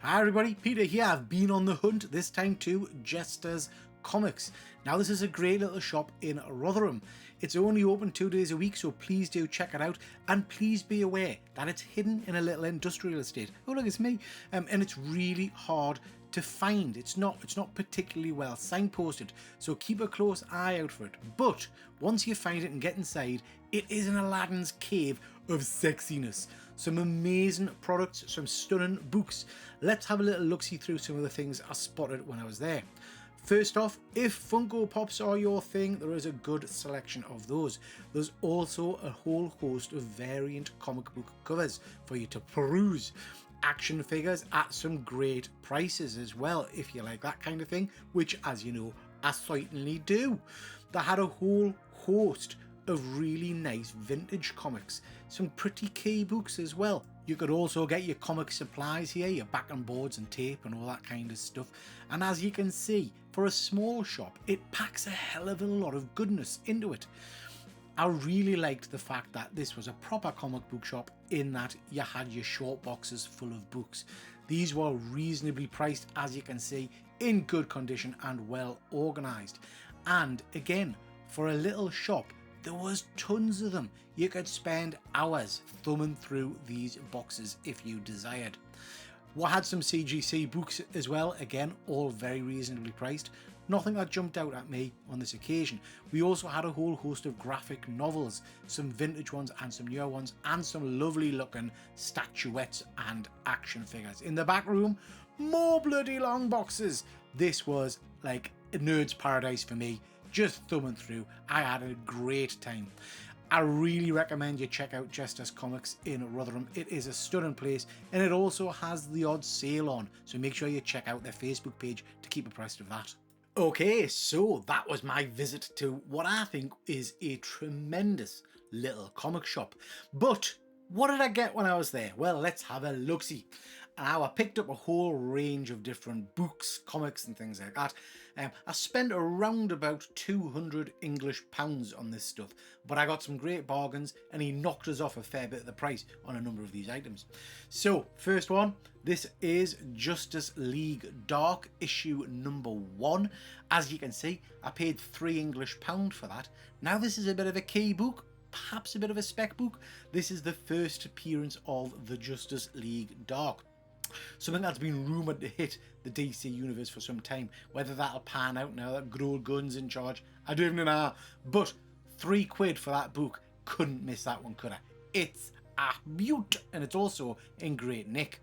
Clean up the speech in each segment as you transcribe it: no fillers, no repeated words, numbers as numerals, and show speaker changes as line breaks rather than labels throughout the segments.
Hi everybody, Peter here. I've been on the hunt, this time to Jester's Comics. Now this is a great little shop in Rotherham. It's only open 2 days a week, so please do check it out, and please be aware that it's hidden in a little industrial estate. Oh look, it's me. And it's really hard to find. It's not particularly well signposted, so keep a close eye out for it. But once you find it and get inside, it is an Aladdin's cave of sexiness. Some amazing products, some stunning books. Let's have a little look-see through some of the things I spotted when I was there. First off, if Funko Pops are your thing, there is a good selection of those. There's also a whole host of variant comic book covers for you to peruse. Action figures at some great prices as well, if you like that kind of thing, which, as you know, I certainly do. They had a whole host of really nice vintage comics, some pretty key books as well. You could also get your comic supplies here, your backing boards and tape and all that kind of stuff. And as you can see, for a small shop, it packs a hell of a lot of goodness into it. I really liked the fact that this was a proper comic book shop in that you had your short boxes full of books. These were reasonably priced, as you can see, in good condition and well organised. And again, for a little shop, there was tons of them. You could spend hours thumbing through these boxes if you desired. We had some CGC books as well, again, all very reasonably priced. Nothing that jumped out at me on this occasion. We also had a whole host of graphic novels, some vintage ones and some newer ones, and some lovely looking statuettes and action figures. In the back room, more bloody long boxes. This was like a nerd's paradise for me. Just thumbing through, I had a great time. I really recommend you check out Jester's Comics in Rotherham. It is a stunning place, and it also has the odd sale on, so make sure you check out their Facebook page to keep abreast of that. Okay, so that was my visit to what I think is a tremendous little comic shop. But what did I get when I was there? Well, let's have a look-see. Now, I picked up a whole range of different books, comics and things like that. I spent around about £200 English on this stuff, but I got some great bargains and he knocked us off a fair bit of the price on a number of these items. So, first one, this is Justice League Dark issue number 1. As you can see, I paid £3 English for that. Now, this is a bit of a key book. Perhaps a bit of a spec book. This is the first appearance of the Justice League Dark. Something that's been rumoured to hit the DC universe for some time. Whether that'll pan out now that good old Gunn's in charge, I don't even know. But £3 for that book. Couldn't miss that one, could I? It's a beaut, and it's also in great nick.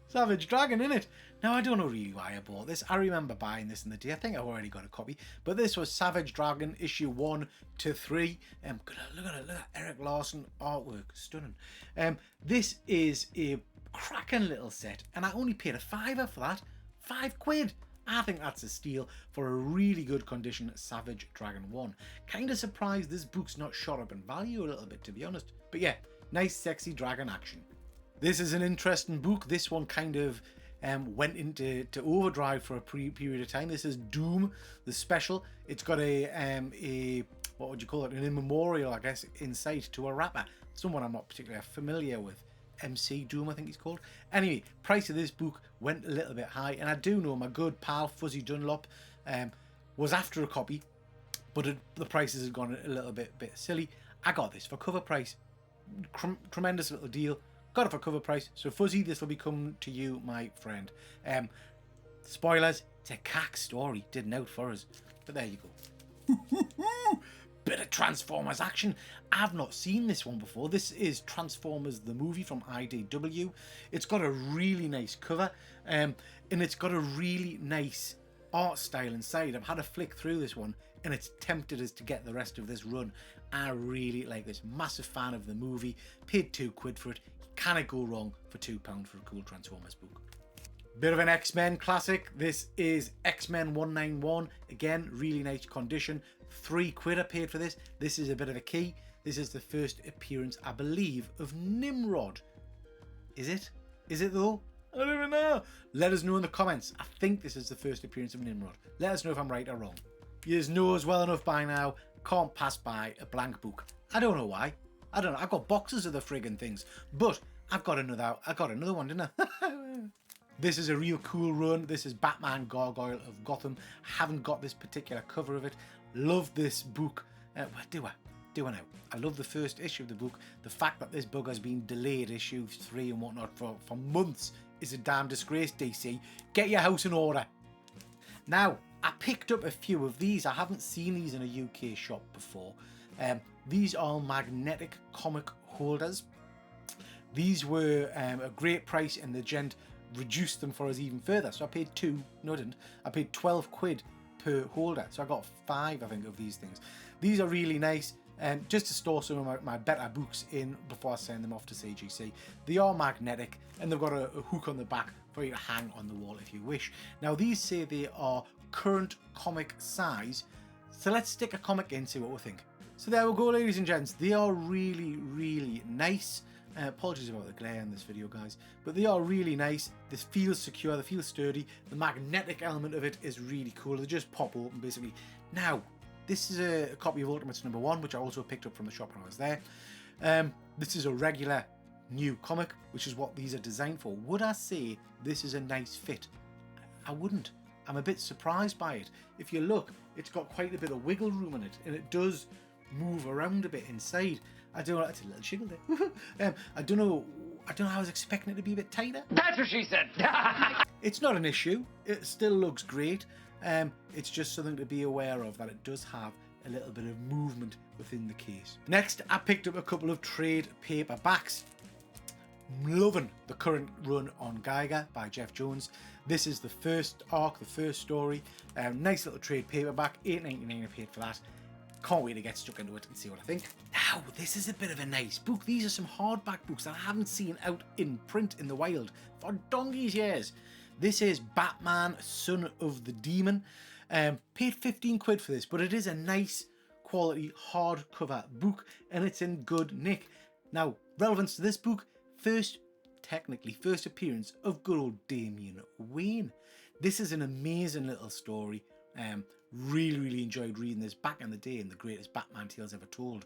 Savage Dragon, innit? Now, I don't know really why I bought this. I remember buying this in the day. I think I've already got a copy. But this was Savage Dragon issue 1 to 3. Look at it, look at Eric Larson artwork. Stunning. This is a cracking little set, and I only paid a £5 for that. £5. I think that's a steal for a really good condition Savage Dragon 1. Kind of surprised this book's not shot up in value a little bit, to be honest. But yeah, nice sexy dragon action. This is an interesting book. This one kind of went into overdrive for a period of time. This is Doom, the special. It's got a what would you call it? An immemorial, I guess, inside to a rapper. Someone I'm not particularly familiar with. MC Doom, I think he's called. Anyway, price of this book went a little bit high, and I do know my good pal Fuzzy Dunlop was after a copy, but the prices had gone a little bit silly. I got this for cover price. Tremendous little deal. Got it for cover price. So Fuzzy, this will be coming to you, my friend. Spoilers, it's a cack story. Didn't out for us. But there you go. Bit of Transformers action. I've not seen this one before. This is Transformers the movie from IDW. It's got a really nice cover. And it's got a really nice art style inside. I've had a flick through this one and it's tempted us to get the rest of this run. I really like this. Massive fan of the movie. Paid £2 for it. Cannot go wrong for £2 for a cool Transformers book. Bit of an X-Men classic. This is X-Men 191. Again, really nice condition. £3 I paid for this. This is a bit of a key. This is the first appearance, I believe, of Nimrod. Is it? Is it though? I don't even know. Let us know in the comments. I think this is the first appearance of Nimrod. Let us know if I'm right or wrong. You know us well enough by now. Can't pass by a blank book. I don't know why. I don't know. I've got boxes of the friggin' things. But I got another one, didn't I? This is a real cool run. This is Batman Gargoyle of Gotham. Haven't got this particular cover of it. Love this book. Well, do I now? I love the first issue of the book. The fact that this book has been delayed, issue 3 and whatnot, for months is a damn disgrace, DC. Get your house in order. Now, I picked up a few of these. I haven't seen these in a UK shop before. These are magnetic comic holders. These were a great price, and the gent reduced them for us even further. So I paid I paid 12 quid per holder. So I got 5, I think, of these things. These are really nice, just to store some of my better books in before I send them off to CGC. They are magnetic, and they've got a hook on the back for you to hang on the wall if you wish. Now, these say they are current comic size. So let's stick a comic in, see what we think. So there we go, ladies and gents. They are really, really nice. Apologies about the glare in this video, guys, but they are really nice. This feels secure, they feel sturdy. The magnetic element of it is really cool. They just pop open, basically. Now, this is a copy of Ultimates #1, which I also picked up from the shop when I was there. This is a regular new comic, which is what these are designed for. Would I say this is a nice fit? I wouldn't. I'm a bit surprised by it. If you look, it's got quite a bit of wiggle room in it, and it does move around a bit inside. I don't know, it's a little jiggle there. I don't know, I was expecting it to be a bit tighter.
That's what she said.
It's not an issue. It still looks great. It's just something to be aware of, that it does have a little bit of movement within the case. Next, I picked up a couple of trade paperbacks. Loving the current run on Geiger by Jeff Jones. This is the first arc, the first story. Nice little trade paperback, $8.99 I paid for that. Can't wait to get stuck into it and see what I think. Now, this is a bit of a nice book. These are some hardback books that I haven't seen out in print in the wild for donkey's years. This is Batman, Son of the Demon. Paid 15 quid for this, but it is a nice quality hardcover book, and it's in good nick. Now, relevance to this book, first appearance of good old Damian Wayne. This is an amazing little story. Really enjoyed reading this back in the day in the greatest Batman tales ever told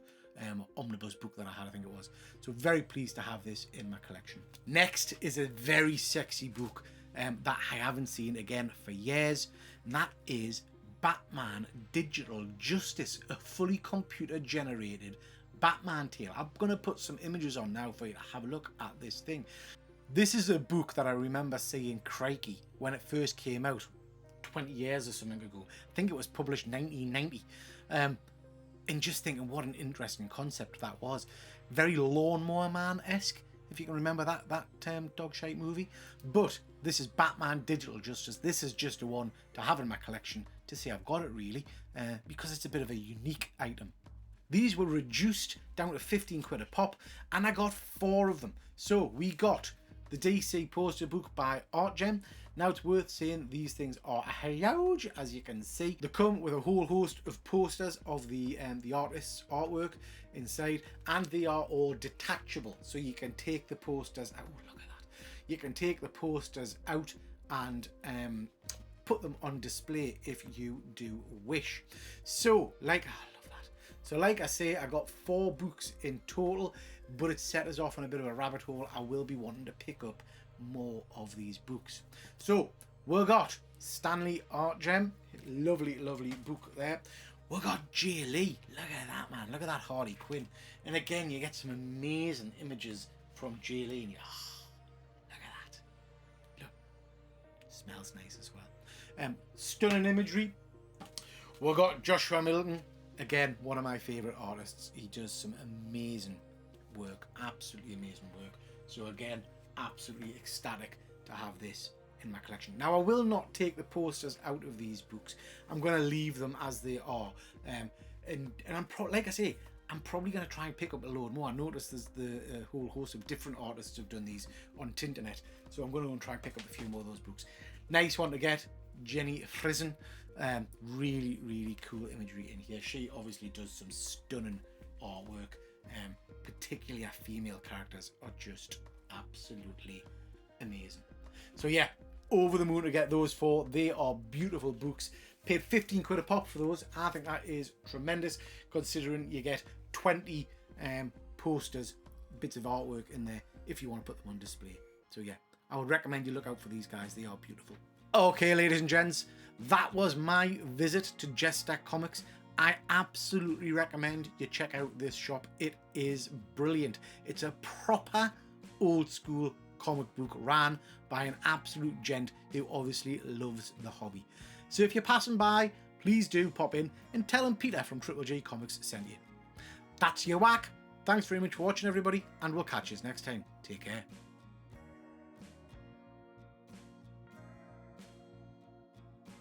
omnibus book that I had, I think it was. So very pleased to have this in my collection. Next is a very sexy book that I haven't seen again for years, and that is Batman Digital Justice, a fully computer generated Batman tale. I'm going to put some images on now for you to have a look at this thing. This is a book that I remember seeing, crikey, when it first came out 20 years or something ago. I think it was published 1990. And just thinking what an interesting concept that was. Very Lawnmower Man-esque, if you can remember that dog shite movie. But this is Batman Digital Justice. This is just a one to have in my collection to see I've got it, really, because it's a bit of a unique item. These were reduced down to 15 quid a pop, and I got 4 of them. So we got the DC poster book by Artgem. Now, it's worth saying these things are huge, as you can see. They come with a whole host of posters of the artist's artwork inside, and they are all detachable, so you can take the posters out. Oh, look at that! You can take the posters out and put them on display if you do wish. So, like I say, I got 4 books in total, but it set us off on a bit of a rabbit hole. I will be wanting to pick up more of these books. So we got Stanley Artgem, lovely book there. We got Jay Lee, look at that, man, look at that Harley Quinn. And again, you get some amazing images from Jay Lee, and you, look at that, look, smells nice as well. Stunning imagery. We got Joshua Milton, again, one of my favorite artists. He does some amazing work, absolutely amazing work. So again, absolutely ecstatic to have this in my collection. Now, I will not take the posters out of these books. I'm going to leave them as they are, and I'm like I say, I'm probably going to try and pick up a load more. I noticed there's the whole host of different artists have done these on Tinternet, so I'm going to go and try and pick up a few more of those books. Nice one to get, Jenny Frison. Really cool imagery in here. She obviously does some stunning artwork, particularly our female characters are just absolutely amazing. So yeah, over the moon to get those 4. They are beautiful books. Paid 15 quid a pop for those. I think that is tremendous, considering you get 20 posters, bits of artwork in there if you want to put them on display. So yeah, I would recommend you look out for these guys. They are beautiful. Okay, ladies and gents, that was my visit to Jester Comics. I absolutely recommend you check out this shop. It is brilliant. It's a proper old school comic book ran by an absolute gent who obviously loves the hobby. So if you're passing by, please do pop in and tell him Peter from Triple J Comics sent you. That's your whack. Thanks very much for watching, everybody, and we'll catch you next time. Take care.